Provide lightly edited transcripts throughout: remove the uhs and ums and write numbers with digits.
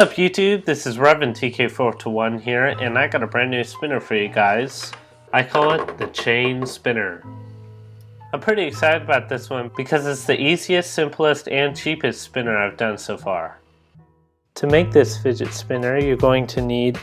What's up YouTube, this is Reverend TK421 here, and I got a brand new spinner for you guys. I call it the Chain Spinner. I'm pretty excited about this one because it's the easiest, simplest, and cheapest spinner I've done so far. To make this fidget spinner, you're going to need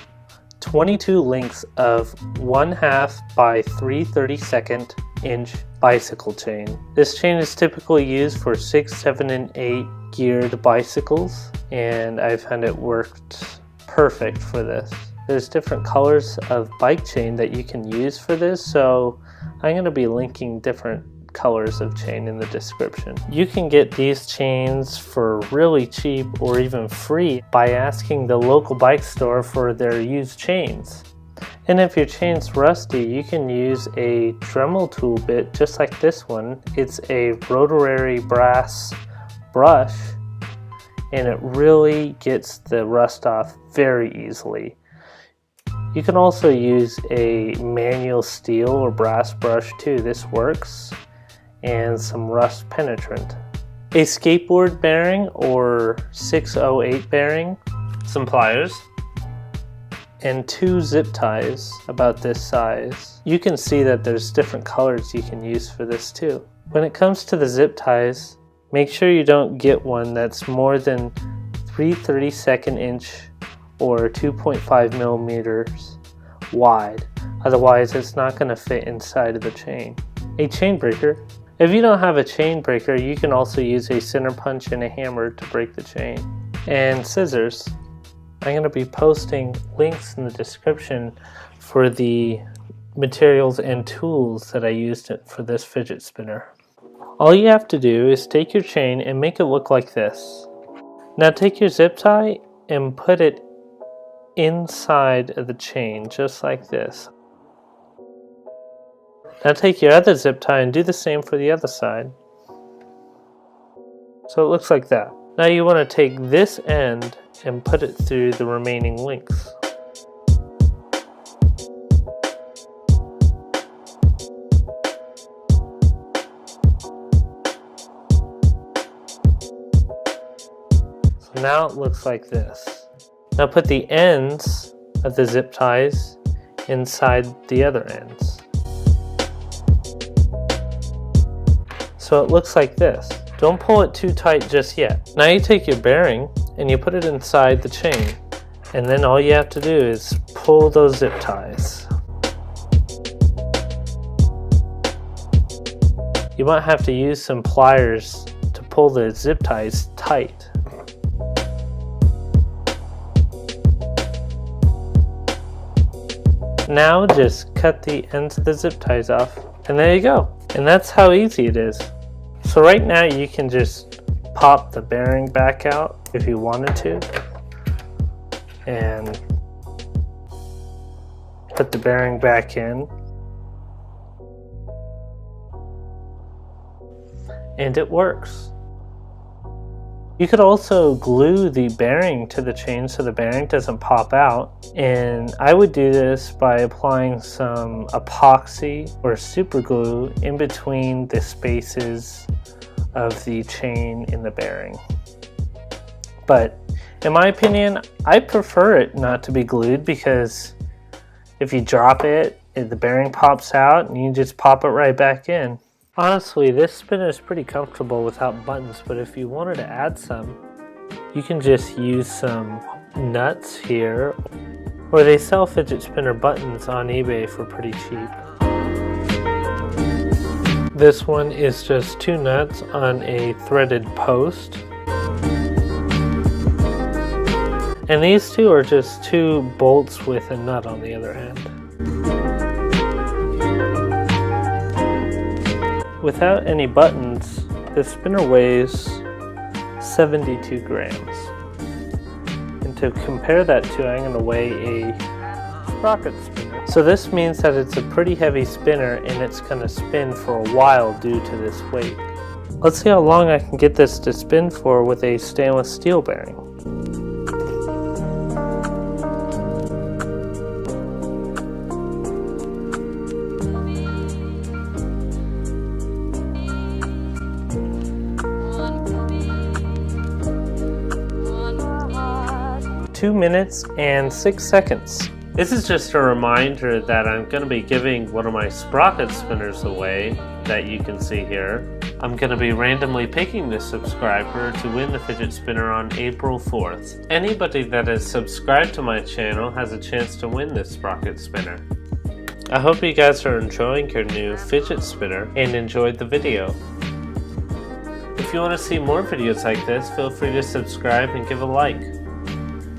22 links of 1/2 by 3/32 inch bicycle chain. This chain is typically used for 6, 7, and 8 geared bicycles, and I found it worked perfect for this. There's different colors of bike chain that you can use for this, so I'm going to be linking different colors of chain in the description. You can get these chains for really cheap or even free by asking the local bike store for their used chains. And if your chain's rusty, you can use a Dremel tool bit just like this one. It's a rotary brass brush, and it really gets the rust off very easily. You can also use a manual steel or brass brush too. This works. And some rust penetrant. A skateboard bearing or 608 bearing, some pliers, and 2 zip ties about this size. You can see that there's different colors you can use for this too. When it comes to the zip ties, make sure you don't get one that's more than 3/32 inch or 2.5 millimeters wide. Otherwise, it's not going to fit inside of the chain. A chain breaker. If you don't have a chain breaker, you can also use a center punch and a hammer to break the chain. And scissors. I'm going to be posting links in the description for the materials and tools that I used for this fidget spinner. All you have to do is take your chain and make it look like this. Now take your zip tie and put it inside of the chain, just like this. Now take your other zip tie and do the same for the other side. So it looks like that. Now you want to take this end and put it through the remaining links. So now it looks like this. Now put the ends of the zip ties inside the other ends. So it looks like this. Don't pull it too tight just yet. Now you take your bearing and you put it inside the chain, and then all you have to do is pull those zip ties. You might have to use some pliers to pull the zip ties tight. Now just cut the ends of the zip ties off, and there you go. And that's how easy it is. So right now you can just pop the bearing back out if you wanted to, and put the bearing back in, and it works. You could also glue the bearing to the chain so the bearing doesn't pop out, and I would do this by applying some epoxy or super glue in between the spaces of the chain in the bearing. But in my opinion, I prefer it not to be glued, because if you drop it, the bearing pops out and you just pop it right back in. Honestly, this spinner is pretty comfortable without buttons, but if you wanted to add some, you can just use some nuts here, or they sell fidget spinner buttons on eBay for pretty cheap. This one is just 2 nuts on a threaded post. And these 2 are just 2 bolts with a nut on the other end. Without any buttons, the spinner weighs 72 grams. And to compare that to, I'm going to weigh a rocket spinner. So this means that it's a pretty heavy spinner, and it's going to spin for a while due to this weight. Let's see how long I can get this to spin for with a stainless steel bearing. 2 minutes and 6 seconds. This is just a reminder that I'm going to be giving one of my sprocket spinners away that you can see here. I'm going to be randomly picking this subscriber to win the fidget spinner on April 4th. Anybody that is subscribed to my channel has a chance to win this sprocket spinner. I hope you guys are enjoying your new fidget spinner and enjoyed the video. If you want to see more videos like this, feel free to subscribe and give a like.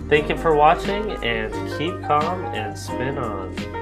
Thank you for watching, and keep calm and spin on.